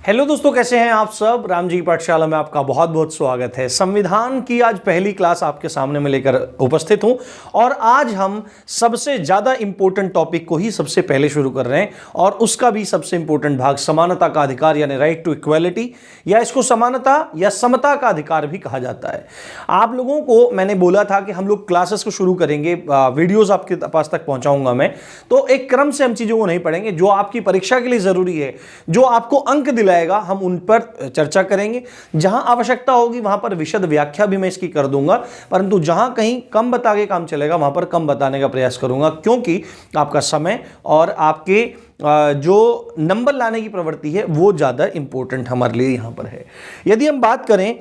Hello दोस्तों, कैसे हैं आप सब। राम जी की पाठशाला में आपका बहुत बहुत स्वागत है। संविधान की आज पहली क्लास आपके सामने में लेकर उपस्थित हूं और आज हम सबसे ज़्यादा इंपॉर्टेंट टॉपिक को ही सबसे पहले शुरू कर रहे हैं और उसका भी सबसे इंपॉर्टेंट भाग समानता का अधिकार यानी राइट टू इक्वालिटी, या इसको समानता या समता का अधिकार भी कहा जाता है। आप लोगों को मैंने बोला था कि हम लोग क्लासेस को शुरू करेंगे, वीडियोज़ आपके पास तक पहुँचाऊँगा मैं, तो एक क्रम से हम चीज़ों को नहीं पढ़ेंगे। जो आपकी परीक्षा के लिए ज़रूरी है, जो आपको अंक दिलाएगा, हम उन पर चर्चा करेंगे। जहां आवश्यकता होगी वहां पर विशद व्याख्या भी मैं इसकी कर दूंगा, परंतु जहां कहीं कम बता के काम चलेगा वहां पर कम बताने का प्रयास करूंगा, क्योंकि आपका समय और आपके जो नंबर लाने की प्रवृत्ति है वो ज़्यादा इंपॉर्टेंट हमारे लिए यहाँ पर है। यदि हम बात करें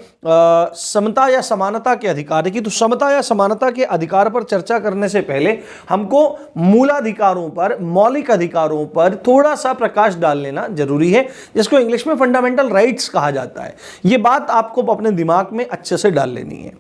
समता या समानता के अधिकार की, तो समता या समानता के अधिकार पर चर्चा करने से पहले हमको मूलाधिकारों पर, मौलिक अधिकारों पर थोड़ा सा प्रकाश डाल लेना जरूरी है, जिसको इंग्लिश में फंडामेंटल राइट्स कहा जाता है। ये बात आपको अपने दिमाग में अच्छे से डाल लेनी है।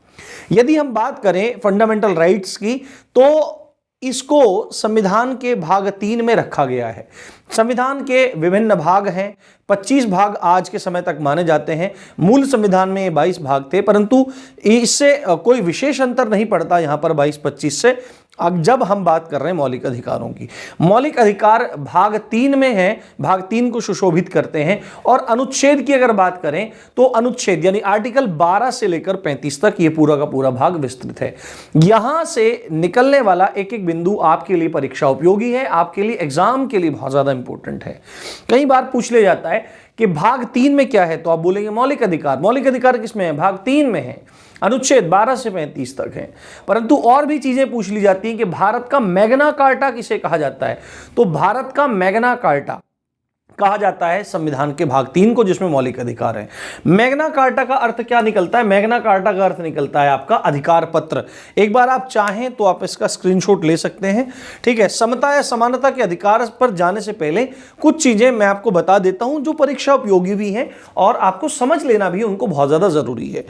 यदि हम बात करें फंडामेंटल राइट्स की, तो इसको संविधान के भाग 3 में रखा गया है। संविधान के विभिन्न भाग हैं, 25 भाग आज के समय तक माने जाते हैं। मूल संविधान में 22 भाग थे, परंतु इससे कोई विशेष अंतर नहीं पड़ता यहाँ पर 22-25 से। अब जब हम बात कर रहे हैं मौलिक अधिकारों की, मौलिक अधिकार भाग 3 में है, भाग 3 को सुशोभित करते हैं। और अनुच्छेद की अगर बात करें तो अनुच्छेद यानी आर्टिकल 12 से लेकर 35 तक ये पूरा का पूरा भाग विस्तृत है। यहां से निकलने वाला एक एक बिंदु आपके लिए परीक्षा उपयोगी है, आपके लिए एग्जाम के लिए बहुत ज्यादा इंपॉर्टेंट है। कई बार पूछ ले जाता है कि भाग 3 में क्या है, तो आप बोलेंगे मौलिक अधिकार। मौलिक अधिकार किसमें है? भाग 3 में है, अनुच्छेद 12 से 35 तक है। परंतु और भी चीजें पूछ ली जाती हैं कि भारत का मैग्ना कार्टा किसे कहा जाता है, तो भारत का मैग्ना कार्टा कहा जाता है संविधान के भाग 3 को, जिसमें मौलिक अधिकार है। मैग्ना कार्टा का अर्थ क्या निकलता है? मैग्ना कार्टा का अर्थ निकलता है आपका अधिकार पत्र। एक बार आप चाहें तो आप इसका स्क्रीनशॉट ले सकते हैं, ठीक है। समता या समानता के अधिकार पर जाने से पहले कुछ चीजें मैं आपको बता देता हूं जो परीक्षा उपयोगी भी हैं और आपको समझ लेना भी उनको बहुत ज्यादा जरूरी है।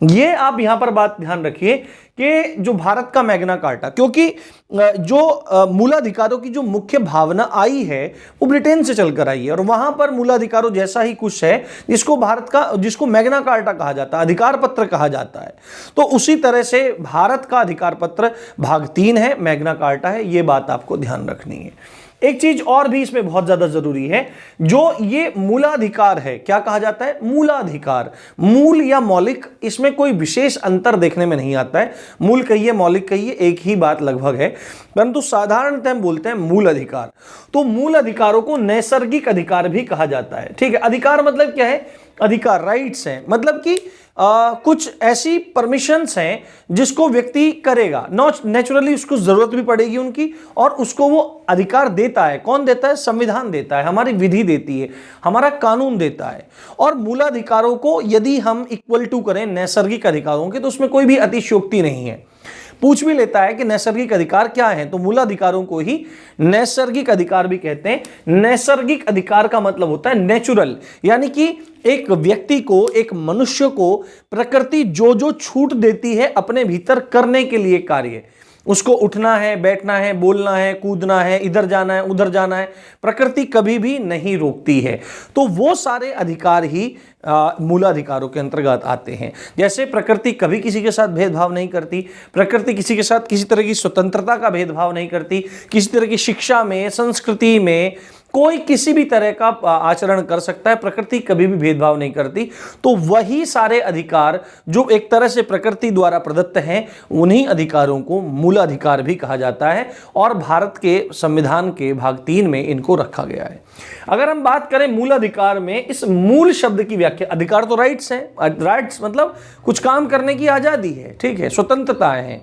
ये आप यहां पर बात ध्यान रखिए कि जो भारत का मैग्ना कार्टा, क्योंकि जो मूलाधिकारों की जो मुख्य भावना आई है वो ब्रिटेन से चलकर आई है, और वहां पर मूलाधिकारों जैसा ही कुछ है जिसको मैग्ना कार्टा कहा जाता है, अधिकार पत्र कहा जाता है। तो उसी तरह से भारत का अधिकार पत्र भाग 3 है, मैग्ना कार्टा है। ये बात आपको ध्यान रखनी है। एक चीज और भी इसमें बहुत ज्यादा जरूरी है, जो ये मूलाधिकार है, क्या कहा जाता है? मूलाधिकार। मूल या मौलिक, इसमें कोई विशेष अंतर देखने में नहीं आता है। मूल कहिए, मौलिक कहिए, एक ही बात लगभग है, परंतु साधारणतः हम बोलते हैं मूल अधिकार। तो मूल अधिकारों को नैसर्गिक अधिकार भी कहा जाता है, ठीक है। अधिकार मतलब क्या है? अधिकार, राइट्स हैं, मतलब कि कुछ ऐसी परमिशंस हैं जिसको व्यक्ति करेगा, नेचुरली उसको जरूरत भी पड़ेगी उनकी, और उसको वो अधिकार देता है। कौन देता है? संविधान देता है, हमारी विधि देती है, हमारा कानून देता है। और मूलाधिकारों को यदि हम इक्वल टू करें नैसर्गिक अधिकारों के, तो उसमें कोई भी अतिशयोक्ति नहीं है। पूछ भी लेता है कि नैसर्गिक अधिकार क्या है, तो मूलाधिकारों को ही नैसर्गिक अधिकार भी कहते हैं। नैसर्गिक अधिकार का मतलब होता है नेचुरल, यानी कि एक व्यक्ति को, एक मनुष्य को प्रकृति जो जो छूट देती है अपने भीतर करने के लिए कार्य, उसको उठना है, बैठना है, बोलना है, कूदना है, इधर जाना है, उधर जाना है, प्रकृति कभी भी नहीं रोकती है। तो वो सारे अधिकार ही मूलाधिकारों के अंतर्गत आते हैं। जैसे प्रकृति कभी किसी के साथ भेदभाव नहीं करती, प्रकृति किसी के साथ किसी तरह की स्वतंत्रता का भेदभाव नहीं करती, किसी तरह की शिक्षा में, संस्कृति में कोई किसी भी तरह का आचरण कर सकता है, प्रकृति कभी भी भेदभाव नहीं करती। तो वही सारे अधिकार जो एक तरह से प्रकृति द्वारा प्रदत्त हैं, उन्हीं अधिकारों को मूलाधिकार भी कहा जाता है, और भारत के संविधान के भाग 3 में इनको रखा गया है। अगर हम बात करें मूलाधिकार में, इस मूल शब्द की व्याख्या, अधिकार तो राइट्स हैं, राइट्स मतलब कुछ काम करने की आजादी है, ठीक है, स्वतंत्रताएं हैं,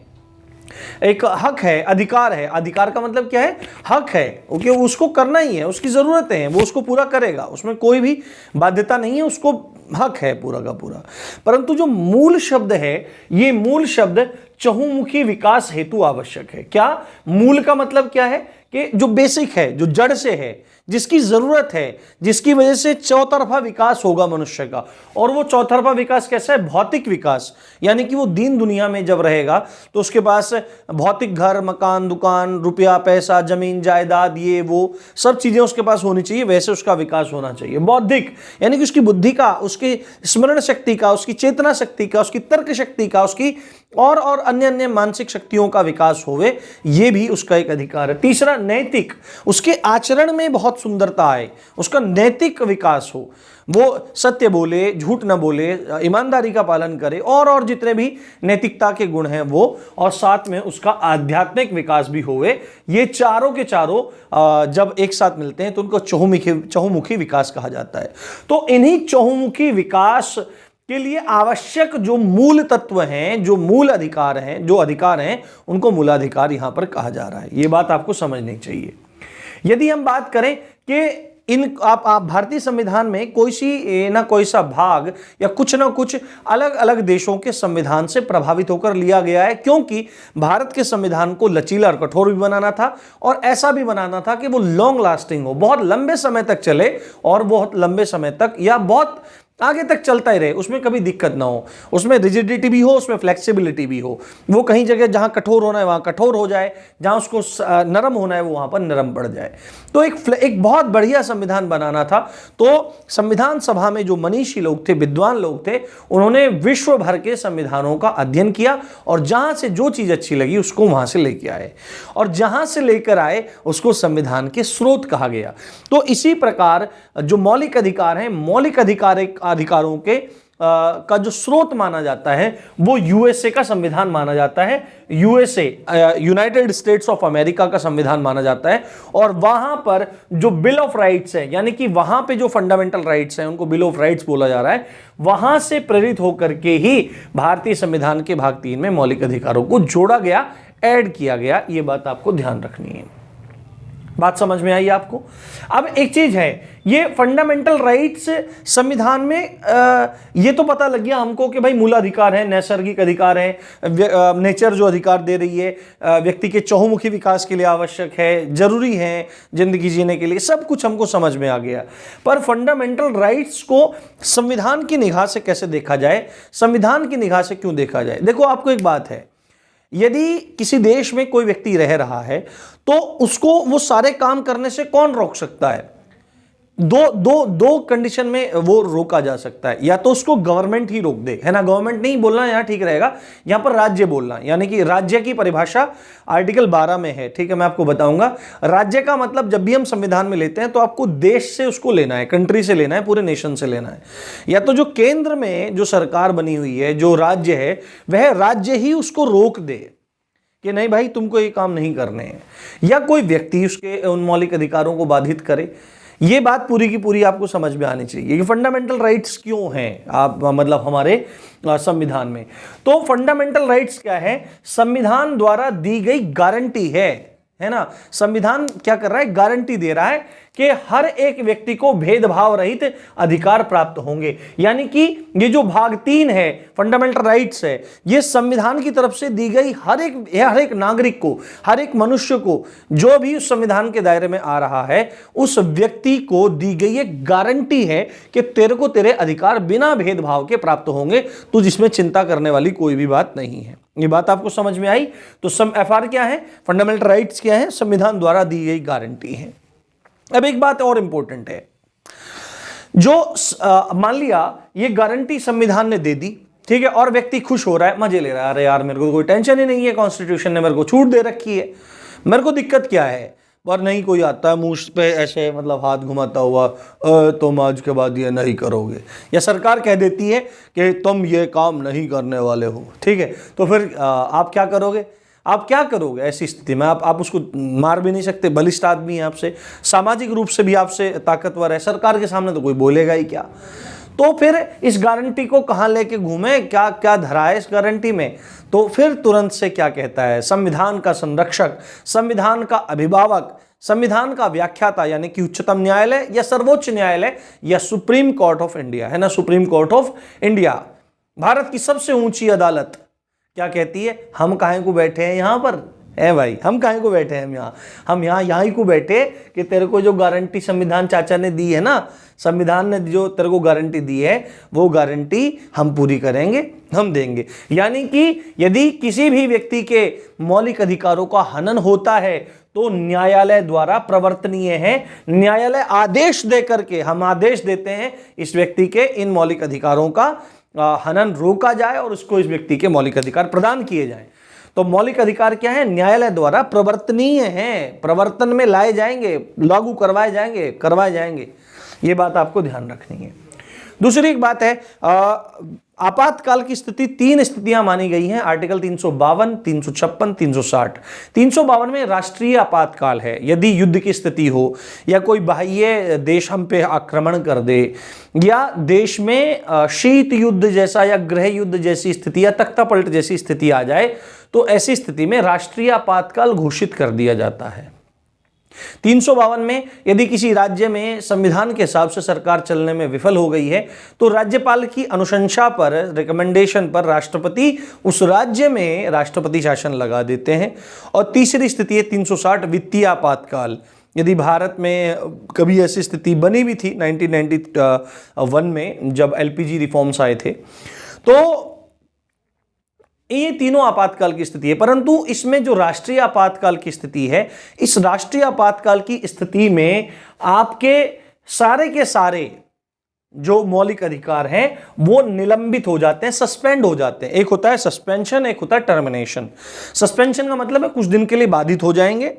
एक हक है, अधिकार है। अधिकार का मतलब क्या है? हक है, ओके, उसको करना ही है, उसकी जरूरतें हैं, वो उसको पूरा करेगा, उसमें कोई भी बाध्यता नहीं है, उसको हक है पूरा का पूरा। परंतु जो मूल शब्द है, ये मूल शब्द चहुमुखी विकास हेतु आवश्यक है। क्या मूल का मतलब क्या है? कि जो बेसिक है, जो जड़ से है, जिसकी जरूरत है, जिसकी वजह से चौतरफा विकास होगा मनुष्य का। और वो चौतरफा विकास कैसा है? भौतिक विकास, यानी कि वो दीन दुनिया में जब रहेगा तो उसके पास भौतिक घर, मकान, दुकान, रुपया, पैसा, जमीन, जायदाद, ये वो सब चीजें उसके पास होनी चाहिए, वैसे उसका विकास होना चाहिए। बौद्धिक यानी कि उसकी बुद्धि का, उसकी स्मरण शक्ति का, उसकी चेतना शक्ति का, उसकी तर्क शक्ति का, उसकी और अन्य अन्य मानसिक शक्तियों का विकास होवे, ये भी उसका एक अधिकार है। तीसरा, नैतिक, उसके आचरण में बहुत सुंदरता आए, उसका नैतिक विकास हो, वो सत्य बोले, झूठ न बोले, ईमानदारी का पालन करे, और जितने भी नैतिकता के गुण हैं वो, और साथ में उसका आध्यात्मिक विकास भी होवे। ये चारों के चारों जब एक साथ मिलते हैं तो उनको चहुमुखी विकास कहा जाता है। तो इन्हीं चहुमुखी विकास के लिए आवश्यक जो मूल तत्व हैं, जो मूल अधिकार हैं, जो अधिकार हैं, उनको मूलाधिकार यहां पर कहा जा रहा है। ये बात आपको समझनी चाहिए। यदि हम बात करें कि आप भारतीय संविधान में कोई सा भाग या कुछ ना कुछ अलग अलग देशों के संविधान से प्रभावित होकर लिया गया है, क्योंकि भारत के संविधान को लचीला और कठोर भी बनाना था, और ऐसा भी बनाना था कि वो लॉन्ग लास्टिंग हो, बहुत लंबे समय तक चले, और बहुत लंबे समय तक या बहुत आगे तक चलता ही रहे, उसमें कभी दिक्कत ना हो, उसमें रिजिडिटी भी हो, उसमें फ्लेक्सिबिलिटी भी हो। वो कहीं जगह जहां कठोर होना है वहां कठोर हो जाए, जहां उसको नरम होना है वो वहां पर नरम पड़ जाए। तो एक बहुत बढ़िया संविधान बनाना था। तो संविधान सभा में जो मनीषी लोग थे, विद्वान लोग थे, उन्होंने विश्व भर के संविधानों का अध्ययन किया, और जहां से जो चीज अच्छी लगी उसको वहां से लेके आए, और जहां से लेकर आए उसको संविधान के स्रोत कहा गया। तो इसी प्रकार जो मौलिक अधिकार हैं, मौलिक अधिकारों के का जो स्रोत माना जाता है वो यूएसए का संविधान माना जाता है। USA, United states of America का संविधान माना जाता है। और वहां पर जो बिल ऑफ राइट्स है, यानी कि वहां पे जो फंडामेंटल राइट्स हैं उनको बिल ऑफ राइट्स बोला जा रहा है, वहां से प्रेरित होकर के ही भारतीय संविधान के भाग 3 में मौलिक अधिकारों को जोड़ा गया, ऐड किया गया। ये बात आपको ध्यान रखनी है। बात समझ में आई आपको? अब एक चीज है, ये फंडामेंटल राइट्स संविधान में ये तो पता लग गया हमको कि भाई मूलाधिकार है, नैसर्गिक अधिकार है, नेचर जो अधिकार दे रही है, व्यक्ति के चहुमुखी विकास के लिए आवश्यक है, जरूरी है जिंदगी जीने के लिए, सब कुछ हमको समझ में आ गया। पर फंडामेंटल राइट्स को संविधान की निगाह से कैसे देखा जाए, संविधान की निगाह से क्यों देखा जाए? देखो, आपको एक बात है, यदि किसी देश में कोई व्यक्ति रह रहा है तो उसको वो सारे काम करने से कौन रोक सकता है? दो कंडीशन में वो रोका जा सकता है। या तो उसको गवर्नमेंट ही रोक दे, है ना, गवर्नमेंट नहीं बोलना यहां ठीक रहेगा, यहां पर राज्य बोलना, यानी कि राज्य की परिभाषा आर्टिकल 12 में है। ठीक है, मैं आपको बताऊंगा। राज्य का मतलब जब भी हम संविधान में लेते हैं तो आपको देश से उसको लेना है, कंट्री से लेना है, पूरे नेशन से लेना है। या तो जो केंद्र में जो सरकार बनी हुई है, जो राज्य है, वह राज्य ही उसको रोक दे कि नहीं भाई तुमको ये काम नहीं करने हैं, या कोई व्यक्ति उसके उन मौलिक अधिकारों को बाधित करे। ये बात पूरी की पूरी आपको समझ में आनी चाहिए कि फंडामेंटल राइट्स क्यों हैं, आप मतलब हमारे संविधान में। तो फंडामेंटल राइट्स क्या है? संविधान द्वारा दी गई गारंटी है ना। संविधान क्या कर रहा है? गारंटी दे रहा है कि हर एक व्यक्ति को भेदभाव रहित अधिकार प्राप्त होंगे। यानी कि ये जो भाग 3 है, फंडामेंटल राइट्स है, ये संविधान की तरफ से दी गई हर एक नागरिक को, हर एक मनुष्य को, जो भी उस संविधान के दायरे में आ रहा है, उस व्यक्ति को दी गई एक गारंटी है कि तेरे को तेरे अधिकार बिना भेदभाव के प्राप्त होंगे। तो जिसमें चिंता करने वाली कोई भी बात नहीं है। ये बात आपको समझ में आई? तो एफआर क्या है, फंडामेंटल राइट्स क्या है? संविधान द्वारा दी गई गारंटी है। अब एक बात और इंपॉर्टेंट है, जो मान लिया ये गारंटी संविधान ने दे दी, ठीक है, और व्यक्ति खुश हो रहा है, मजे ले रहा है, अरे यार मेरे को कोई टेंशन ही नहीं है, कॉन्स्टिट्यूशन ने मेरे को छूट दे रखी है, मेरे को दिक्कत क्या है? पर नहीं, कोई आता है मुंह पे ऐसे मतलब हाथ घुमाता हुआ, तुम आज के बाद ये नहीं करोगे, या सरकार कह देती है कि तुम ये काम नहीं करने वाले हो, ठीक है, तो फिर आप क्या करोगे? आप क्या करोगे ऐसी स्थिति में? आप उसको मार भी नहीं सकते, बलिष्ठ आदमी है आपसे, सामाजिक रूप से भी आपसे ताकतवर है, सरकार के सामने तो कोई बोलेगा ही क्या। तो फिर इस गारंटी को कहां लेके घूमे, क्या क्या धरा है इस गारंटी में? तो फिर तुरंत से क्या कहता है, संविधान का संरक्षक, संविधान का अभिभावक, संविधान का व्याख्याता, यानी कि उच्चतम न्यायालय या सर्वोच्च न्यायालय या सुप्रीम कोर्ट ऑफ इंडिया, है ना, supreme court of India, Bharat की सबसे ऊंची अदालत क्या कहती है? हम काहे को बैठे हैं यहां पर, है भाई, हम काहे को बैठे हैं हम यहाँ ही को बैठे कि तेरे को जो गारंटी संविधान चाचा ने दी है ना, संविधान ने जो तेरे को गारंटी दी है वो गारंटी हम पूरी करेंगे, हम देंगे। यानी कि यदि किसी भी व्यक्ति के मौलिक अधिकारों का हनन होता है तो न्यायालय द्वारा प्रवर्तनीय है। न्यायालय आदेश दे करके, हम आदेश देते हैं इस व्यक्ति के इन मौलिक अधिकारों का हनन रोका जाए और उसको इस व्यक्ति के मौलिक अधिकार प्रदान किए जाएं। तो मौलिक अधिकार क्या है? न्यायालय द्वारा प्रवर्तनीय हैं, प्रवर्तन में लाए जाएंगे, लागू करवाए जाएंगे। ये बात आपको ध्यान रखनी है। दूसरी एक बात है, आपातकाल की स्थिति 3 स्थितियां मानी गई हैं, आर्टिकल 352, 356, 360। 352 में राष्ट्रीय आपातकाल है, यदि युद्ध की स्थिति हो या कोई बाह्य देश हम पे आक्रमण कर दे या देश में शीत युद्ध जैसा या गृह युद्ध जैसी स्थिति या तख्ता पलट जैसी स्थिति आ जाए तो ऐसी स्थिति में राष्ट्रीय आपातकाल घोषित कर दिया जाता है। 352 में यदि किसी राज्य में संविधान के हिसाब से सरकार चलने में विफल हो गई है तो राज्यपाल की अनुशंसा पर, रिकमेंडेशन पर राष्ट्रपति उस राज्य में राष्ट्रपति शासन लगा देते हैं। और तीसरी स्थिति है 360 वित्तीय आपातकाल। यदि भारत में कभी ऐसी स्थिति बनी भी थी 1991 में जब एलपीजी रिफॉर्म्स आए थे, तो ये तीनों आपातकाल की स्थिति है। परंतु इसमें जो राष्ट्रीय आपातकाल की स्थिति है, इस राष्ट्रीय आपातकाल की स्थिति में आपके सारे के सारे जो मौलिक अधिकार हैं वो निलंबित हो जाते हैं, सस्पेंड हो जाते हैं। एक होता है सस्पेंशन, एक होता है टर्मिनेशन। सस्पेंशन का मतलब है कुछ दिन के लिए बाधित हो जाएंगे,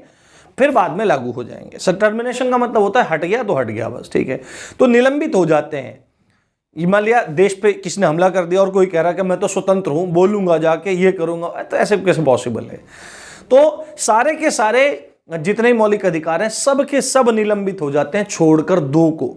फिर बाद में लागू हो जाएंगे। टर्मिनेशन का मतलब होता है हट गया तो हट गया बस, ठीक है। तो निलंबित हो जाते हैं। हिमालय देश पे किसने हमला कर दिया और कोई कह रहा है कि मैं तो स्वतंत्र हूं, बोलूंगा जाके, ये करूंगा, तो ऐसे कैसे पॉसिबल है? तो सारे के सारे जितने मौलिक अधिकार हैं सब के सब निलंबित हो जाते हैं छोड़कर 2 को,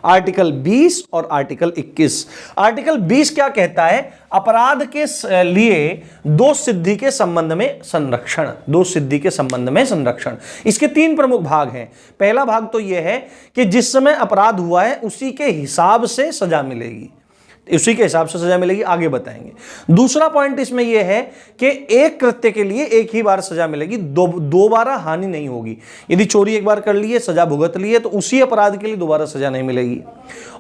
आर्टिकल 20 और आर्टिकल 21। आर्टिकल 20 क्या कहता है? अपराध के लिए 2 सिद्धि के संबंध में संरक्षण, 2 सिद्धि के संबंध में संरक्षण। इसके 3 प्रमुख भाग हैं। पहला भाग तो यह है कि जिस समय अपराध हुआ है उसी के हिसाब से सजा मिलेगी, उसी के हिसाब से सजा मिलेगी, आगे बताएंगे। दूसरा पॉइंट इसमें यह है कि एक कृत्य के लिए एक ही बार सजा मिलेगी, दोबारा हानि नहीं होगी। यदि चोरी एक बार कर ली है, सजा भुगत ली है, तो उसी अपराध के लिए दोबारा सजा नहीं मिलेगी।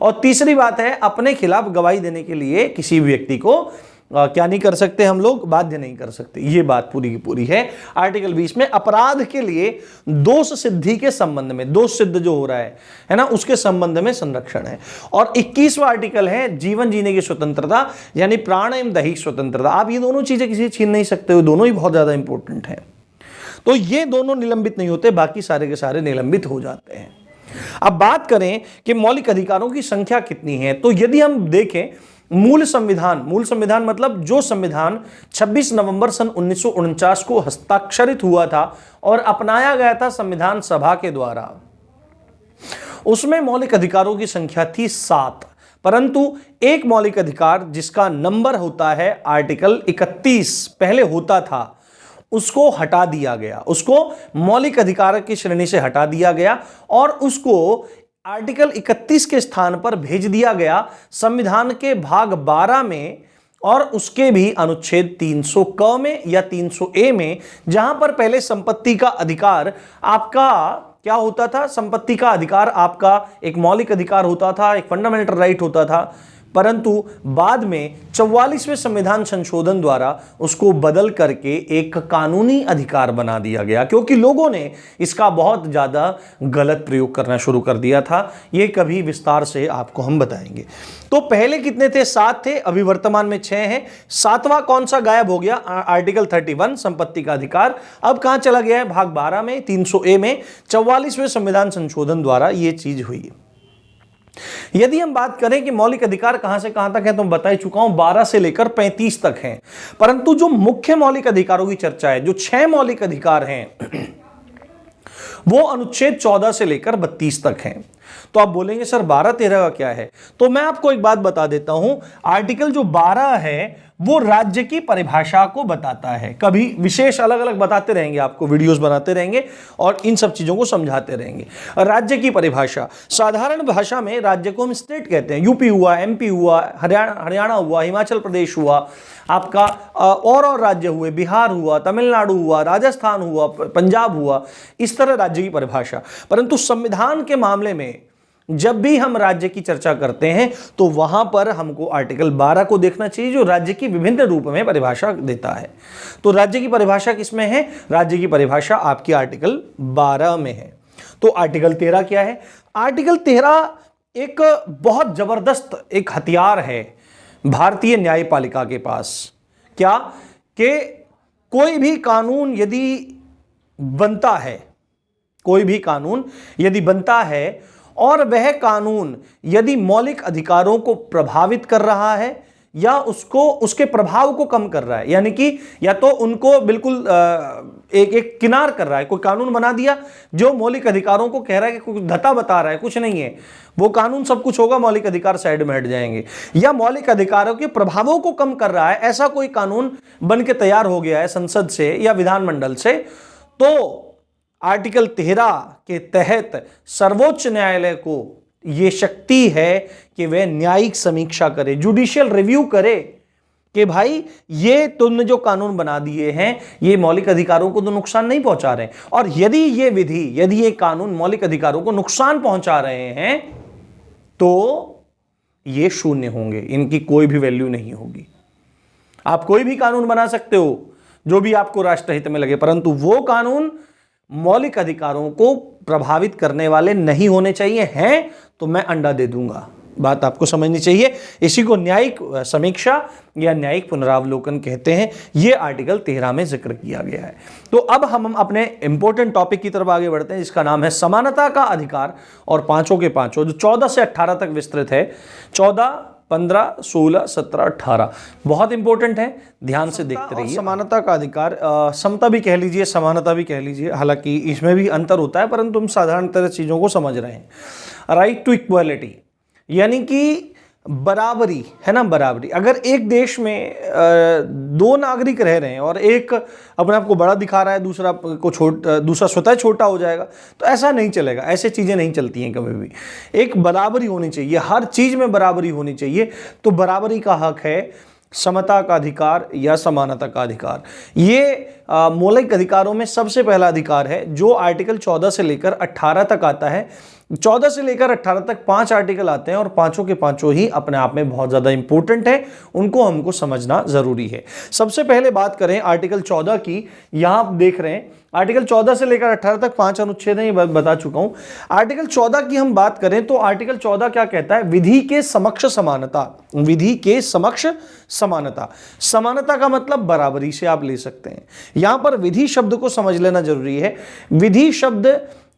और तीसरी बात है, अपने खिलाफ गवाही देने के लिए किसी भी व्यक्ति को क्या नहीं कर सकते, हम लोग बाध्य नहीं कर सकते। ये बात पूरी की पूरी है आर्टिकल 20 में। अपराध के लिए दोष सिद्धि के संबंध में, दोष सिद्ध जो हो रहा है ना, उसके संबंध में संरक्षण है। और 21वां आर्टिकल है जीवन जीने की स्वतंत्रता, यानी प्राण एवं दैहिक स्वतंत्रता। आप ये दोनों चीजें किसी छीन नहीं सकते हो, दोनों ही बहुत ज्यादा इंपॉर्टेंट है। तो ये दोनों निलंबित नहीं होते, बाकी सारे के सारे निलंबित हो जाते हैं। अब बात करें कि मौलिक अधिकारों की संख्या कितनी है, तो यदि हम देखें मूल संविधान मतलब जो संविधान 26 नवंबर सन 1949 को हस्ताक्षरित हुआ था और अपनाया गया था संविधान सभा के द्वारा, उसमें मौलिक अधिकारों की संख्या थी 7। परंतु एक मौलिक अधिकार जिसका नंबर होता है आर्टिकल 31 पहले होता था, उसको हटा दिया गया, उसको मौलिक अधिकार की श्रेणी से हटा दिया गया और उसको आर्टिकल 31 के स्थान पर भेज दिया गया संविधान के भाग 12 में और उसके भी अनुच्छेद 300 क में या 300 ए में, जहां पर पहले संपत्ति का अधिकार आपका क्या होता था? संपत्ति का अधिकार आपका एक मौलिक अधिकार होता था, एक फंडामेंटल राइट होता था। परंतु बाद में 44वें संविधान संशोधन द्वारा उसको बदल करके एक कानूनी अधिकार बना दिया गया, क्योंकि लोगों ने इसका बहुत ज्यादा गलत प्रयोग करना शुरू कर दिया था। ये कभी विस्तार से आपको हम बताएंगे। तो पहले कितने थे? 7 थे, अभी वर्तमान में 6 हैं। 7वां कौन सा गायब हो गया? आर्टिकल 31 संपत्ति का अधिकार। अब कहां चला गया है? भाग 12 में, 300 ए में 44वें संविधान संशोधन द्वारा यह चीज हुई। यदि हम बात करें कि मौलिक अधिकार कहां से कहां तक है, तो मैं बता ही चुका हूं 12 से लेकर 35 तक हैं। परंतु जो मुख्य मौलिक अधिकारों की चर्चा है, जो 6 मौलिक अधिकार हैं, वो अनुच्छेद 14 से लेकर 32 तक हैं। तो आप बोलेंगे सर 12-13 का क्या है? तो मैं आपको एक बात बता देता हूं, आर्टिकल जो 12 है वो राज्य की परिभाषा को बताता है। कभी विशेष अलग अलग बताते रहेंगे, आपको वीडियोस बनाते रहेंगे और इन सब चीजों को समझाते रहेंगे। राज्य की परिभाषा, साधारण भाषा में राज्य को हम स्टेट कहते हैं। यूपी हुआ, एमपी हुआ, हरियाणा हुआ, हिमाचल प्रदेश हुआ, आपका और राज्य हुए, बिहार हुआ, तमिलनाडु हुआ, राजस्थान हुआ, पंजाब हुआ, इस तरह राज्य की परिभाषा। परंतु संविधान के मामले में जब भी हम राज्य की चर्चा करते हैं तो वहां पर हमको आर्टिकल 12 को देखना चाहिए, जो राज्य की विभिन्न रूप में परिभाषा देता है। तो राज्य की परिभाषा किसमें है? राज्य की परिभाषा आपकी आर्टिकल 12 में है। तो आर्टिकल 13 क्या है? आर्टिकल 13 एक बहुत जबरदस्त एक हथियार है भारतीय न्यायपालिका के पास। क्या? कि कोई भी कानून यदि बनता है, कोई भी कानून यदि बनता है और वह कानून यदि मौलिक अधिकारों को प्रभावित कर रहा है या उसके प्रभाव को कम कर रहा है, यानी कि या तो उनको बिल्कुल एक किनार कर रहा है, कोई कानून बना दिया जो मौलिक अधिकारों को कह रहा है कि कुछ धता बता रहा है, कुछ नहीं है, वो कानून सब कुछ होगा, मौलिक अधिकार साइड में हट जाएंगे, या मौलिक अधिकारों के प्रभावों को कम कर रहा है, ऐसा कोई कानून बन के तैयार हो गया है संसद से या विधानमंडल से, तो आर्टिकल 13 के तहत सर्वोच्च न्यायालय को यह शक्ति है कि वह न्यायिक समीक्षा करे, जुडिशियल रिव्यू करे कि भाई ये तुमने जो कानून बना दिए हैं ये मौलिक अधिकारों को तो नुकसान नहीं पहुंचा रहे, और यदि ये कानून मौलिक अधिकारों को नुकसान पहुंचा रहे हैं तो ये शून्य होंगे, इनकी कोई भी वैल्यू नहीं होगी। आप कोई भी कानून बना सकते हो जो भी आपको राष्ट्रहित में लगे, परंतु वो कानून मौलिक अधिकारों को प्रभावित करने वाले नहीं होने चाहिए। हैं तो मैं अंडा दे दूंगा। बात आपको समझनी चाहिए। इसी को न्यायिक समीक्षा या न्यायिक पुनरावलोकन कहते हैं। यह आर्टिकल 13 में जिक्र किया गया है। तो अब हम अपने इंपॉर्टेंट टॉपिक की तरफ आगे बढ़ते हैं, जिसका नाम है समानता का अधिकार, और पांचों के पांचों जो 14 से 18 तक विस्तृत है। 14, 15, 16, 17, 18 बहुत इंपॉर्टेंट है, ध्यान से देखते रहिए। समानता का अधिकार, समता भी कह लीजिए, समानता भी कह लीजिए, हालांकि इसमें भी अंतर होता है, परंतु हम साधारण तरह चीजों को समझ रहे हैं। राइट टू इक्वालिटी, यानी कि बराबरी है ना, बराबरी। अगर एक देश में दो नागरिक रह रहे हैं और एक अपने आप को बड़ा दिखा रहा है, दूसरा स्वतः छोटा हो जाएगा, तो ऐसा नहीं चलेगा, ऐसे चीजें नहीं चलती हैं कभी भी। एक बराबरी होनी चाहिए, हर चीज में बराबरी होनी चाहिए। तो बराबरी का हक है, समता का अधिकार या समानता का अधिकार। ये मौलिक अधिकारों में सबसे पहला अधिकार है, जो आर्टिकल 14 से लेकर 18 तक आता है। 14 से लेकर 18 तक 5 आर्टिकल आते हैं और पांचों के पांचों ही अपने आप में बहुत ज्यादा इंपॉर्टेंट है, उनको हमको समझना जरूरी है। सबसे पहले बात करें आर्टिकल 14 की। यहां आप देख रहे हैं आर्टिकल 14 से लेकर 18 तक 5 अनुच्छेद हैं, ये बता चुका हूं। आर्टिकल 14 की हम बात करें तो आर्टिकल 14 क्या कहता है? विधि के समक्ष समानता। विधि के समक्ष समानता, समानता का मतलब बराबरी से आप ले सकते हैं। यहां पर विधि शब्द को समझ लेना जरूरी है। विधि शब्द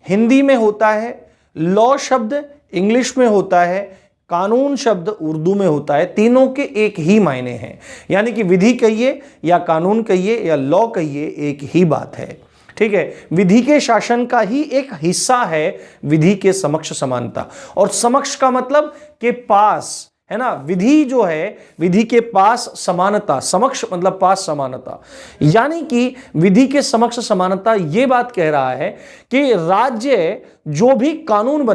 हिंदी में होता है, लॉ शब्द इंग्लिश में होता है, कानून शब्द उर्दू में होता है। तीनों के एक ही मायने हैं, यानी कि विधि कहिए या कानून कहिए या लॉ कहिए, एक ही बात है। ठीक है, विधि के शासन का ही एक हिस्सा है विधि के समक्ष समानता। और समक्ष का मतलब के पास है ना, विधि जो है विधि के पास समानता, समक्ष मतलब पास समानता, यानी कि विधि के समक्ष समानता ये बात कह रहा है कि राज्य जो भी कानून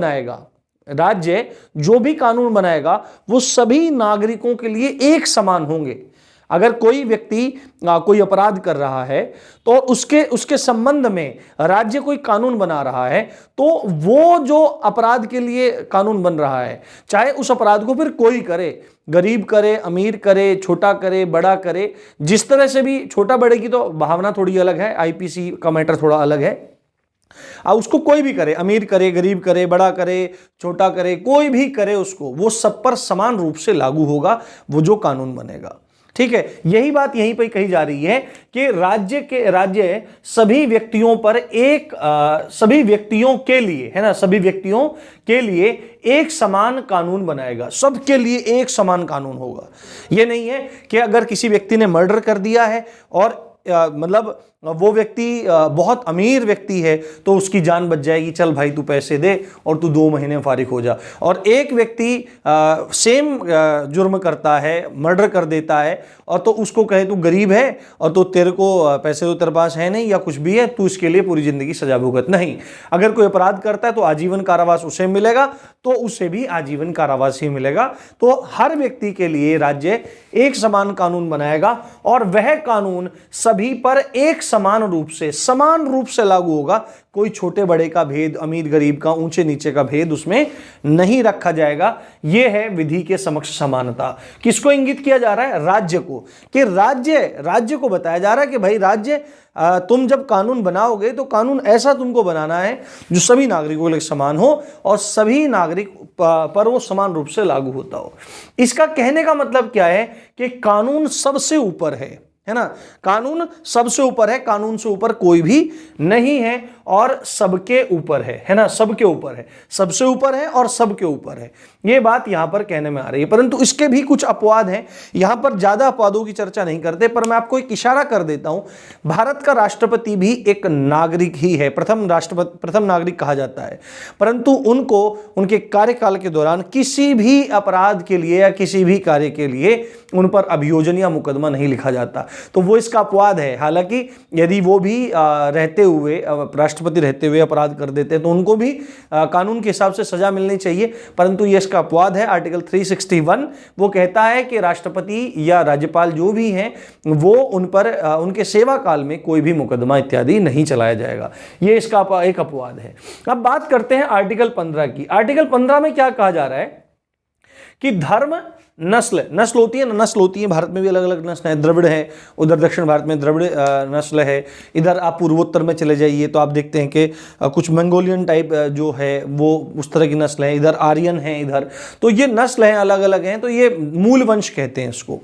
बनाएगा वो सभी नागरिकों के लिए एक समान होंगे। अगर कोई व्यक्ति कोई अपराध कर रहा है तो उसके संबंध में राज्य कोई कानून बना रहा है, तो वो जो अपराध के लिए कानून बन रहा है, चाहे उस अपराध को फिर कोई करे, गरीब करे, अमीर करे, छोटा करे, बड़ा करे, जिस तरह से भी, छोटा बड़े की तो भावना थोड़ी अलग है, आईपीसी का मैटर थोड़ा अलग है। उसको कोई भी करे, अमीर करे, गरीब करे, बड़ा करे, छोटा करे, कोई भी करे उसको, वो सब पर समान रूप से लागू होगा वो जो कानून बनेगा। ठीक है, यही बात यहीं पर कही जा रही है कि राज्य सभी व्यक्तियों पर सभी व्यक्तियों के लिए है ना, सभी व्यक्तियों के लिए एक समान कानून बनाएगा, सबके लिए एक समान कानून होगा। यह नहीं है कि अगर किसी व्यक्ति ने मर्डर कर दिया है और मतलब वो व्यक्ति बहुत अमीर व्यक्ति है तो उसकी जान बच जाएगी, चल भाई तू पैसे दे और तू 2 महीने में फारिग हो जा। और एक व्यक्ति सेम जुर्म करता है, मर्डर कर देता है, और तो उसको कहे तू गरीब है और तो तेरे को पैसे तो तेरे पास है नहीं या कुछ भी है, तू इसके लिए पूरी जिंदगी सजा भुगत। नहीं, अगर कोई अपराध करता है तो आजीवन कारावास उसे मिलेगा, तो उसे भी आजीवन कारावास ही मिलेगा। तो हर व्यक्ति के लिए राज्य एक समान कानून बनाएगा और वह कानून सभी पर एक समान रूप से लागू होगा। कोई छोटे बड़े का भेद, अमीर गरीब का, ऊंचे नीचे का भेद उसमें नहीं रखा जाएगा। यह है विधि के समक्ष समानता। किसको इंगित किया जा रहा है? राज्य को। कि राज्य को बताया जा रहा है कि भाई राज्य, तुम जब कानून बनाओगे तो कानून ऐसा तुमको बनाना है जो सभी नागरिकों के लिए समान हो और सभी नागरिक पर वो समान रूप से लागू होता हो। इसका कहने का मतलब क्या है कि कानून सबसे ऊपर है ना, कानून सबसे ऊपर है, कानून से ऊपर कोई भी नहीं है और सबके ऊपर है ना, सबके ऊपर है, सबसे ऊपर है और सबके ऊपर है। ये बात यहां पर कहने में आ रही है, परंतु इसके भी कुछ अपवाद हैं। यहां पर ज्यादा अपवादों की चर्चा नहीं करते, पर मैं आपको एक इशारा कर देता हूं। भारत का राष्ट्रपति भी एक नागरिक ही है, प्रथम नागरिक कहा जाता है, परंतु उनको उनके कार्यकाल के दौरान किसी भी अपराध के लिए या किसी भी कार्य के लिए उन पर अभियोजन या मुकदमा नहीं लिखा जाता। तो वो इसका अपवाद है। हालांकि यदि वो भी रहते हुए, राष्ट्रपति रहते हुए अपराध कर देते हैं तो उनको भी कानून के हिसाब से सजा मिलनी चाहिए, परंतु ये इसका अपवाद है। आर्टिकल 361 वो कहता है कि राष्ट्रपति या राज्यपाल जो भी हैं वो उन पर उनके सेवा काल में कोई भी मुकदमा इत्यादि नहीं चलाया जाएगा। ये इसका एक अपवाद है। अब बात करते हैं आर्टिकल 15 की। आर्टिकल 15 में क्या कहा जा रहा है कि धर्म, नस्ल होती है ना, नस्ल होती है, भारत में भी अलग अलग नस्ल है। द्रविड़ है, उधर दक्षिण भारत में द्रविड़ नस्ल है। इधर आप पूर्वोत्तर में चले जाइए तो आप देखते हैं कि कुछ मंगोलियन टाइप जो है वो उस तरह की नस्ल है। इधर आर्यन है, इधर तो ये नस्ल हैं, अलग अलग हैं। तो ये मूल वंश कहते हैं इसको।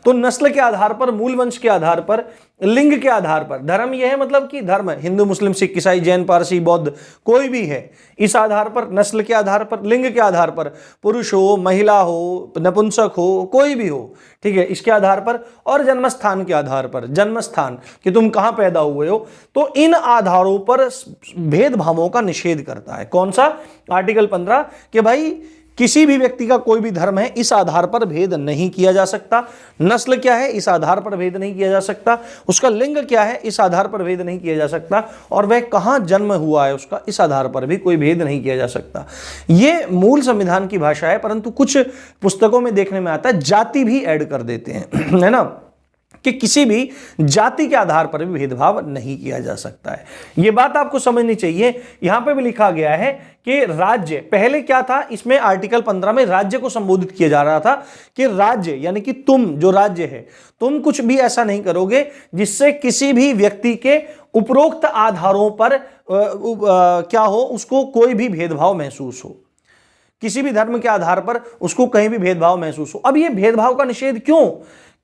तो नस्ल के आधार पर, मूल वंश के आधार पर, लिंग के आधार पर, धर्म यह है मतलब कि धर्म हिंदू, मुस्लिम, सिख, ईसाई, जैन, पारसी, बौद्ध कोई भी है, इस आधार पर, नस्ल के आधार पर, लिंग के आधार पर, पुरुष हो, महिला हो, नपुंसक हो, कोई भी हो, ठीक है, इसके आधार पर, और जन्म स्थान के आधार पर, जन्म स्थान कि तुम कहां पैदा हुए हो, तो इन आधारों पर भेदभावों का निषेध करता है। कौन सा? आर्टिकल 15 कि भाई किसी भी व्यक्ति का कोई भी धर्म है, इस आधार पर भेद नहीं किया जा सकता। नस्ल क्या है, इस आधार पर भेद नहीं किया जा सकता। उसका लिंग क्या है, इस आधार पर भेद नहीं किया जा सकता। और वह कहां जन्म हुआ है उसका, इस आधार पर भी कोई भेद नहीं किया जा सकता। यह मूल संविधान की भाषा है, परंतु कुछ पुस्तकों में देखने में आता है जाति भी ऐड कर देते हैं, है ना, कि किसी भी जाति के आधार पर भी भेदभाव नहीं किया जा सकता है। यह बात आपको समझनी चाहिए। यहां पे भी लिखा गया है कि राज्य, पहले क्या था इसमें, आर्टिकल 15 में राज्य को संबोधित किया जा रहा था कि राज्य यानी कि तुम जो राज्य है, तुम कुछ भी ऐसा नहीं करोगे जिससे किसी भी व्यक्ति के उपरोक्त आधारों पर क्या हो, उसको कोई भी भेदभाव महसूस हो, किसी भी धर्म के आधार पर उसको कहीं भी भेदभाव महसूस हो। अब यह भेदभाव का निषेध क्यों?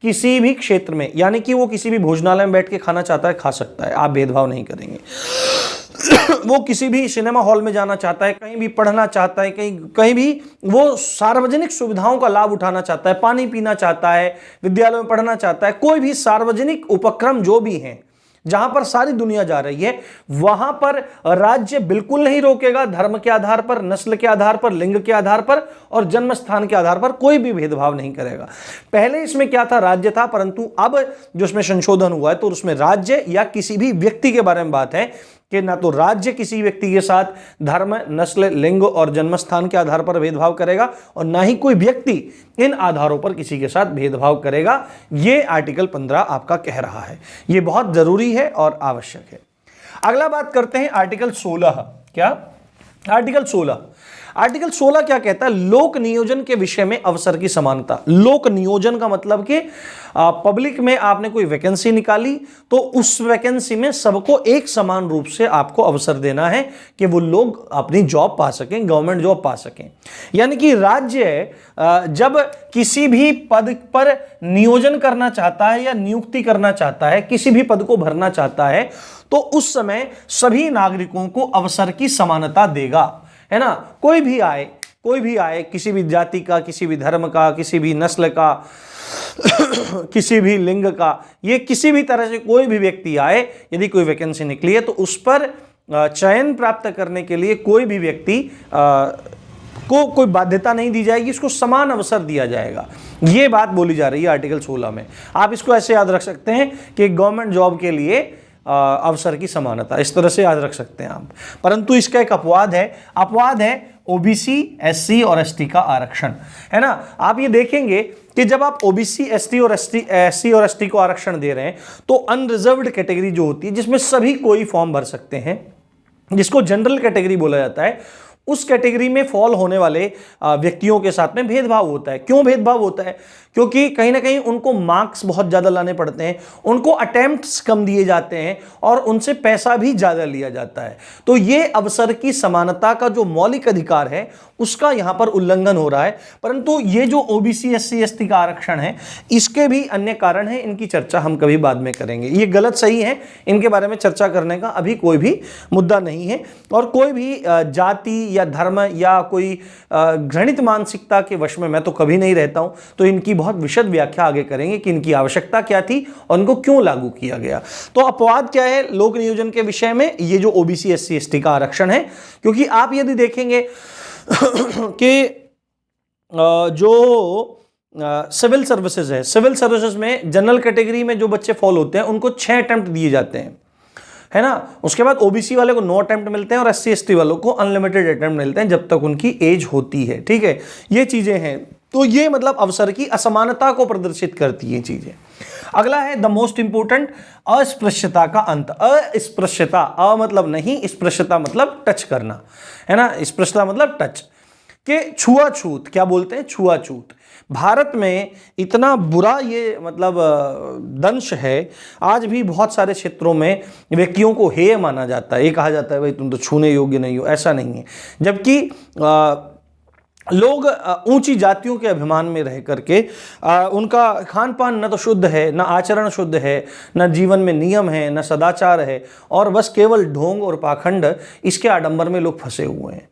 किसी भी क्षेत्र में, यानी कि वो किसी भी भोजनालय में बैठ के खाना चाहता है, खा सकता है, आप भेदभाव नहीं करेंगे। वो किसी भी सिनेमा हॉल में जाना चाहता है, कहीं भी पढ़ना चाहता है, कहीं भी वो सार्वजनिक सुविधाओं का लाभ उठाना चाहता है, पानी पीना चाहता है, विद्यालय में पढ़ना चाहता है, कोई भी सार्वजनिक उपक्रम जो भी हैं जहां पर सारी दुनिया जा रही है, वहां पर राज्य बिल्कुल नहीं रोकेगा। धर्म के आधार पर, नस्ल के आधार पर, लिंग के आधार पर और जन्म स्थान के आधार पर कोई भी भेदभाव नहीं करेगा। पहले इसमें क्या था, राज्य था, परंतु अब जो इसमें संशोधन हुआ है तो उसमें राज्य या किसी भी व्यक्ति के बारे में बात है कि ना तो राज्य किसी व्यक्ति के साथ धर्म, नस्ल, लिंग और जन्म स्थान के आधार पर भेदभाव करेगा और ना ही कोई व्यक्ति इन आधारों पर किसी के साथ भेदभाव करेगा। यह आर्टिकल 15 आपका कह रहा है। यह बहुत जरूरी है और आवश्यक है। अगला बात करते हैं आर्टिकल 16। क्या? आर्टिकल 16 क्या कहता है? लोक नियोजन के विषय में अवसर की समानता। लोक नियोजन का मतलब कि पब्लिक में आपने कोई वैकेंसी निकाली तो उस वैकेंसी में सबको एक समान रूप से आपको अवसर देना है कि वो लोग अपनी जॉब पा सकें, गवर्नमेंट जॉब पा सकें। यानी कि राज्य जब किसी भी पद पर नियोजन करना चाहता है या नियुक्ति करना चाहता है, किसी भी पद को भरना चाहता है, तो उस समय सभी नागरिकों को अवसर की समानता देगा, है ना। कोई भी आए, कोई भी आए, किसी भी जाति का, किसी भी धर्म का, किसी भी नस्ल का, किसी भी लिंग का, ये किसी भी तरह से कोई भी व्यक्ति आए, यदि कोई वैकेंसी निकली है तो उस पर चयन प्राप्त करने के लिए कोई भी व्यक्ति को कोई बाध्यता नहीं दी जाएगी, इसको समान अवसर दिया जाएगा। ये बात बोली जा रही है आर्टिकल 16 में। आप इसको ऐसे याद रख सकते हैं कि गवर्नमेंट जॉब के लिए अवसर की समानता, इस तरह से याद रख सकते हैं आप। परंतु इसका एक अपवाद है ओबीसी, एससी और एसटी का आरक्षण, है ना। आप ये देखेंगे कि जब आप ओबीसी, एससी और एसटी को आरक्षण दे रहे हैं तो अनरिजर्व्ड कैटेगरी जो होती है, जिसमें सभी कोई फॉर्म भर सकते हैं, जिसको जनरल कैटेगरी बोला जाता है, उस कैटेगरी में फॉल होने वाले व्यक्तियों के साथ में भेदभाव होता है। क्यों भेदभाव होता है? क्योंकि कहीं ना कहीं उनको मार्क्स बहुत ज़्यादा लाने पड़ते हैं, उनको अटेम्प्ट्स कम दिए जाते हैं और उनसे पैसा भी ज़्यादा लिया जाता है। तो ये अवसर की समानता का जो मौलिक अधिकार है उसका यहाँ पर उल्लंघन हो रहा है। परंतु ये जो ओबीसी, एससी, एसटी का आरक्षण है, इसके भी अन्य कारण हैं, इनकी चर्चा हम कभी बाद में करेंगे। ये गलत सही है, इनके बारे में चर्चा करने का अभी कोई भी मुद्दा नहीं है। और कोई भी जाति या धर्म या कोई घृणित मानसिकता के वश में मैं तो कभी नहीं रहता हूं, तो इनकी बहुत विशद व्याख्या आगे करेंगे कि इनकी आवश्यकता क्या थी और इनको क्यों लागू किया गया। तो अपवाद क्या है लोक नियोजन के विषय में? ये जो ओबीसी, एससी, एसटी का आरक्षण है, क्योंकि आप यदि देखेंगे कि जो सिविल सर्विसेज है, सिविल सर्विसेज में जनरल कैटेगरी में जो बच्चे फॉल होते हैं उनको 6 अटेम्प्ट दिए जाते हैं, है ना। उसके बाद ओबीसी वाले को 9 अटेम्प्ट मिलते हैं और एससी एसटी वालों को अनलिमिटेड अटेम्प्ट मिलते हैं जब तक उनकी एज होती है, ठीक है। ये चीजें हैं, तो ये मतलब अवसर की असमानता को प्रदर्शित करती हैं चीजें। अगला है द मोस्ट इंपोर्टेंट, अस्पृश्यता का अंत। अस्पृश्यता, अ मतलब नहीं, स्पृश्यता मतलब टच करना, है ना। स्पृश्यता मतलब टच के छुआछूत, क्या बोलते हैं? छुआछूत। भारत में इतना बुरा ये मतलब दंश है, आज भी बहुत सारे क्षेत्रों में व्यक्तियों को हेय माना जाता है। ये कहा जाता है भाई तुम तो छूने योग्य नहीं हो, ऐसा नहीं है। जबकि लोग ऊंची जातियों के अभिमान में रह करके उनका खान पान न तो शुद्ध है, न आचरण शुद्ध है, न जीवन में नियम है, न सदाचार है, और बस केवल ढोंग और पाखंड, इसके आडंबर में लोग फंसे हुए हैं।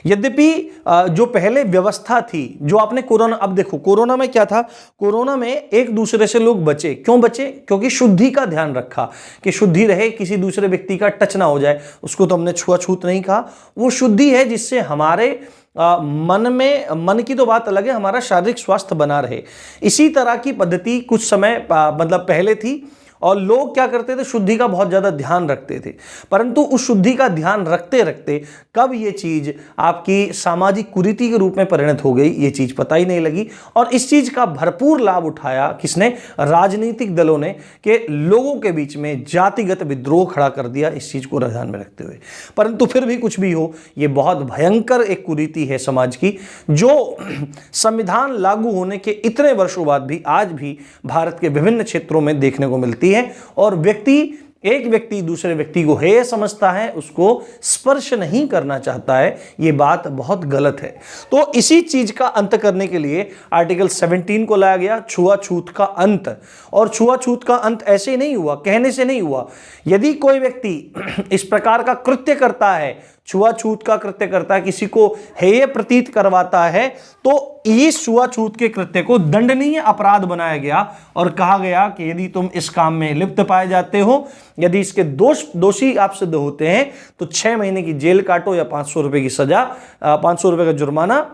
यद्यपि जो पहले व्यवस्था थी, जो आपने कोरोना, अब देखो कोरोना में क्या था, कोरोना में एक दूसरे से लोग बचे। क्यों बचे? क्योंकि शुद्धि का ध्यान रखा कि शुद्धि रहे, किसी दूसरे व्यक्ति का टच ना हो जाए। उसको तो हमने छुआछूत नहीं कहा, वो शुद्धि है जिससे हमारे मन की तो बात अलग है, हमारा शारीरिक स्वास्थ्य बना रहे। इसी तरह की पद्धति कुछ समय मतलब पहले थी और लोग क्या करते थे, शुद्धि का बहुत ज़्यादा ध्यान रखते थे। परंतु उस शुद्धि का ध्यान रखते रखते कब ये चीज़ आपकी सामाजिक कुरीति के रूप में परिणत हो गई, ये चीज़ पता ही नहीं लगी। और इस चीज़ का भरपूर लाभ उठाया किसने? राजनीतिक दलों ने, कि लोगों के बीच में जातिगत विद्रोह खड़ा कर दिया इस चीज़ को ध्यान में रखते हुए। परंतु फिर भी कुछ भी हो, ये बहुत भयंकर एक कुरीति है समाज की, जो संविधान लागू होने के इतने वर्षों बाद भी आज भी भारत के विभिन्न क्षेत्रों में देखने को मिलती है। और एक व्यक्ति दूसरे व्यक्ति को हेय समझता है, उसको स्पर्श नहीं करना चाहता है। ये बात बहुत गलत है। तो इसी चीज का अंत करने के लिए आर्टिकल 17 को लाया गया, छुआछूत का अंत। और छुआछूत का अंत ऐसे ही नहीं हुआ, कहने से नहीं हुआ। यदि कोई व्यक्ति इस प्रकार का कृत्य करता है, छुआछूत का कृत्य करता है, किसी को हेय प्रतीत करवाता है, तो इस छुआछूत के कृत्य को दंडनीय अपराध बनाया गया और कहा गया कि यदि तुम इस काम में लिप्त पाए जाते हो, यदि इसके दोषी आप सिद्ध होते हैं, तो 6 महीने की जेल काटो या 500 रुपए की सजा, 500 रुपए का जुर्माना,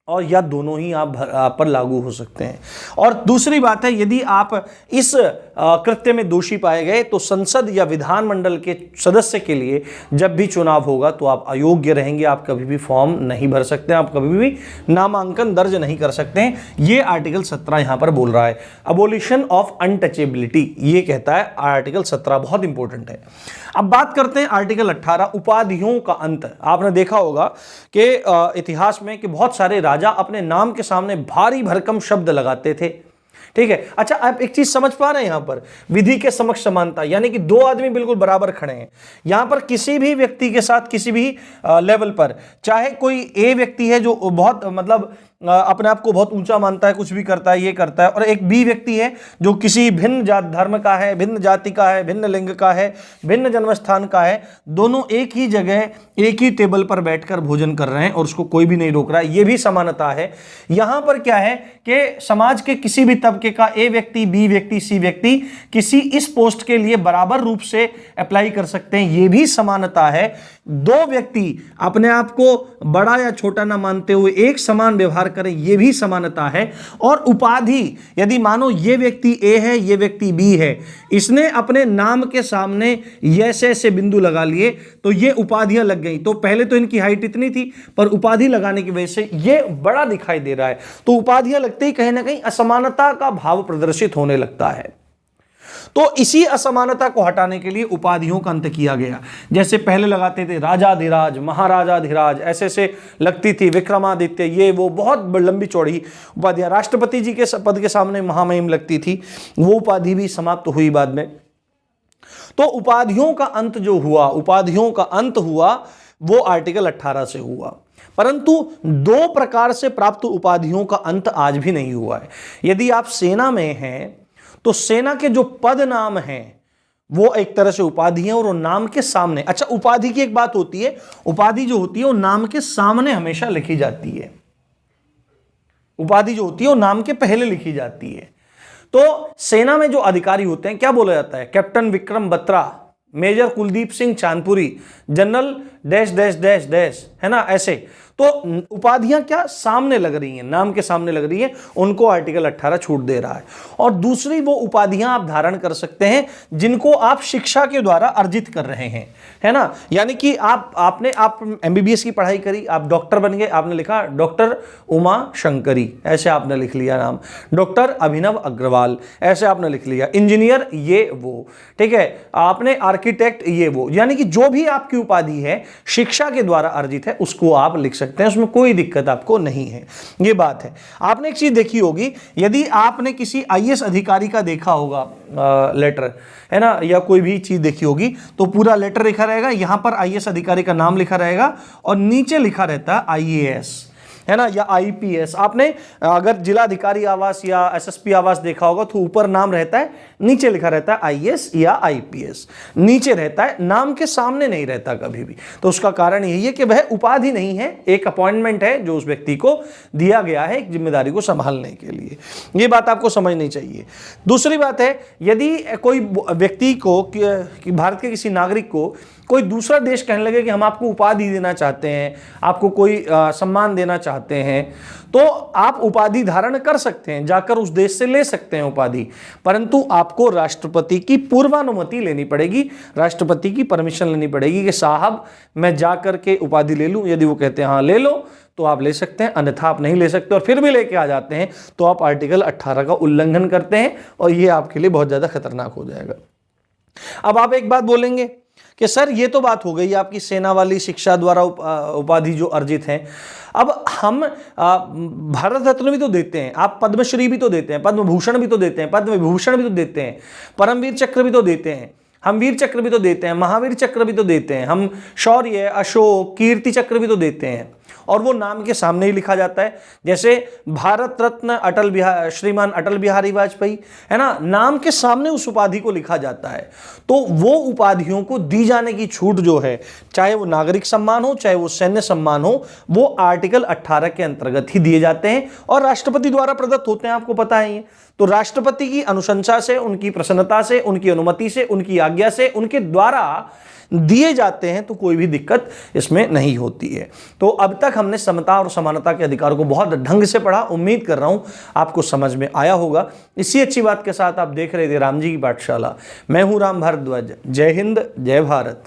और या दोनों ही आप पर लागू हो सकते हैं। और दूसरी बात है, यदि आप इस कृत्य में दोषी पाए गए तो संसद या विधानमंडल के सदस्य के लिए जब भी चुनाव होगा तो आप अयोग्य रहेंगे, आप कभी भी फॉर्म नहीं भर सकते, आप कभी भी नामांकन दर्ज नहीं कर सकते हैं। ये आर्टिकल 17 यहां पर बोल रहा है। अबोलिशन ऑफ अनटचेबिलिटी, ये कहता है आर्टिकल 17, बहुत इंपॉर्टेंट है। अब बात करते हैं आर्टिकल 18, उपाधियों का अंत। आपने देखा होगा कि इतिहास में कि बहुत सारे राजा अपने नाम के सामने भारी भरकम शब्द लगाते थे, ठीक है। अच्छा, आप एक चीज समझ पा रहे हैं, यहां पर विधि के समक्ष समानता, यानी कि 2 आदमी बिल्कुल बराबर खड़े हैं। यहां पर किसी भी व्यक्ति के साथ किसी भी लेवल पर, चाहे कोई ए व्यक्ति है जो बहुत मतलब अपने आप को बहुत ऊंचा मानता है, कुछ भी करता है, ये करता है, और एक बी व्यक्ति है जो किसी भिन्न जात धर्म का है, भिन्न जाति का है, भिन्न लिंग का है, भिन्न जन्मस्थान का है, दोनों एक ही जगह एक ही टेबल पर बैठकर भोजन कर रहे हैं और उसको कोई भी नहीं रोक रहा है, ये भी समानता है। यहां पर क्या है कि समाज के किसी भी तबके का ए व्यक्ति, बी व्यक्ति, सी व्यक्ति किसी इस पोस्ट के लिए बराबर रूप से अप्लाई कर सकते हैं, ये भी समानता है। दो व्यक्ति अपने आप को बड़ा या छोटा ना मानते हुए एक समान व्यवहार करें, ये भी समानता है। और उपाधि, यदि मानो ये व्यक्ति ए है, ये व्यक्ति बी है, इसने अपने नाम के सामने ऐसे बिंदु लगा लिए तो ये उपाधियां लग गई। तो पहले तो इनकी हाइट इतनी थी, पर उपाधि लगाने की वजह से ये बड़ा दिखाई दे रहा है। तो उपाधियां लगते ही कहीं ना कहीं असमानता का भाव प्रदर्शित होने लगता है। तो इसी असमानता को हटाने के लिए उपाधियों का अंत किया गया। जैसे पहले लगाते थे राजाधिराज, महाराजाधिराज, ऐसे लगती थी, विक्रमादित्य, ये वो बहुत लंबी चौड़ी उपाधियां। राष्ट्रपति जी के पद के सामने महामहिम लगती थी, वो उपाधि भी समाप्त हुई बाद में। तो उपाधियों का अंत जो हुआ, उपाधियों का अंत हुआ वो आर्टिकल 18 से हुआ। परंतु दो प्रकार से प्राप्त उपाधियों का अंत आज भी नहीं हुआ है। यदि आप सेना में हैं तो सेना के जो पद नाम हैं वो एक तरह से उपाधि है, और वो नाम के सामने, अच्छा उपाधि की एक बात होती है, उपाधि जो होती है वो नाम के सामने हमेशा लिखी जाती है। उपाधि जो होती है वो नाम के पहले लिखी जाती है। तो सेना में जो अधिकारी होते हैं, क्या बोला जाता है, captain Vikram Batra, major Kuldeep Singh Chandpuri, general dash dash dash dash, है ना, ऐसे। तो उपाधियां क्या सामने लग रही हैं, नाम के सामने लग रही है, उनको आर्टिकल 18 छूट दे रहा है। और दूसरी वो उपाधियां आप धारण कर सकते हैं जिनको आप शिक्षा के द्वारा अर्जित कर रहे हैं, है ना। यानी कि आपने एमबीबीएस की पढ़ाई करी, आप डॉक्टर बन गए, आपने लिखा डॉक्टर उमा शंकरी, ऐसे आपने लिख लिया नाम, डॉक्टर अभिनव अग्रवाल, ऐसे आपने लिख लिया, इंजीनियर ये वो, ठीक है, आपने आर्किटेक्ट ये वो, यानी कि जो भी आपकी उपाधि है शिक्षा के द्वारा अर्जित है उसको आप लिख सकते हैं, उसमें कोई दिक्कत आपको नहीं है। ये बात है। आपने एक चीज देखी होगी, यदि आपने किसी आईएएस अधिकारी का देखा होगा लेटर, है ना, या कोई भी चीज देखी होगी, तो पूरा लेटर लिखा रहेगा, यहां पर आईएएस अधिकारी का नाम लिखा रहेगा और नीचे लिखा रहता है आईएएस, है ना, या आईपीएस। आपने अगर जिलाधिकारी आवास या एसएसपी आवास देखा होगा तो ऊपर नाम रहता है, नीचे लिखा रहता है आईएएस या आईपीएस, नीचे रहता है, नाम के सामने नहीं रहता कभी भी। तो उसका कारण यही है कि वह उपाधि नहीं है, एक अपॉइंटमेंट है जो उस व्यक्ति को दिया गया है एक जिम्मेदारी को संभालने के लिए। यह बात आपको समझनी चाहिए। दूसरी बात है, यदि कोई व्यक्ति को, भारत के किसी नागरिक को कोई दूसरा देश कहने लगे कि हम आपको उपाधि देना चाहते हैं, आपको कोई सम्मान देना चाहते हैं, तो आप उपाधि धारण कर सकते हैं, जाकर उस देश से ले सकते हैं उपाधि, परंतु आपको राष्ट्रपति की पूर्वानुमति लेनी पड़ेगी, राष्ट्रपति की परमिशन लेनी पड़ेगी कि साहब मैं जाकर के उपाधि ले लूं। यदि वो कहते हैं हाँ ले लो तो आप ले सकते हैं, अन्यथा आप नहीं ले सकते, और फिर भी लेके आ जाते हैं तो आप आर्टिकल 18 का उल्लंघन करते हैं और ये आपके लिए बहुत ज्यादा खतरनाक हो जाएगा। अब आप एक बात बोलेंगे कि सर ये तो बात हो गई आपकी सेना वाली, शिक्षा द्वारा उपाधि जो अर्जित हैं, अब हम भारत रत्न भी तो देते हैं, आप पद्मश्री भी तो देते हैं, पद्म भूषण भी तो देते हैं, पद्म विभूषण भी तो देते हैं, परमवीर चक्र भी तो देते हैं, हम वीर चक्र भी तो देते हैं, महावीर चक्र भी तो देते हैं, हम शौर्य, अशोक, कीर्ति चक्र भी तो देते हैं, और वो नाम के सामने ही लिखा जाता है। जैसे भारत रत्न श्रीमान अटल बिहारी वाजपेयी, है ना, नाम के सामने उस उपाधि को लिखा जाता है। तो वो उपाधियों को दी जाने की छूट जो है, चाहे वो नागरिक सम्मान हो, चाहे वो सैन्य सम्मान हो, वो आर्टिकल 18 के अंतर्गत ही दिए जाते हैं और राष्ट्रपति द्वारा प्रदत्त होते हैं, आपको पता है ये। तो राष्ट्रपति की अनुशंसा से, उनकी प्रसन्नता से, उनकी अनुमति से, उनकी आज्ञा से, उनके द्वारा दिए जाते हैं, तो कोई भी दिक्कत इसमें नहीं होती है। तो अब तक हमने समता और समानता के अधिकार को बहुत ढंग से पढ़ा, उम्मीद कर रहा हूं आपको समझ में आया होगा। इसी अच्छी बात के साथ आप देख रहे थे राम जी की पाठशाला। मैं हूं राम भारद्वाज। जय हिंद, जय भारत।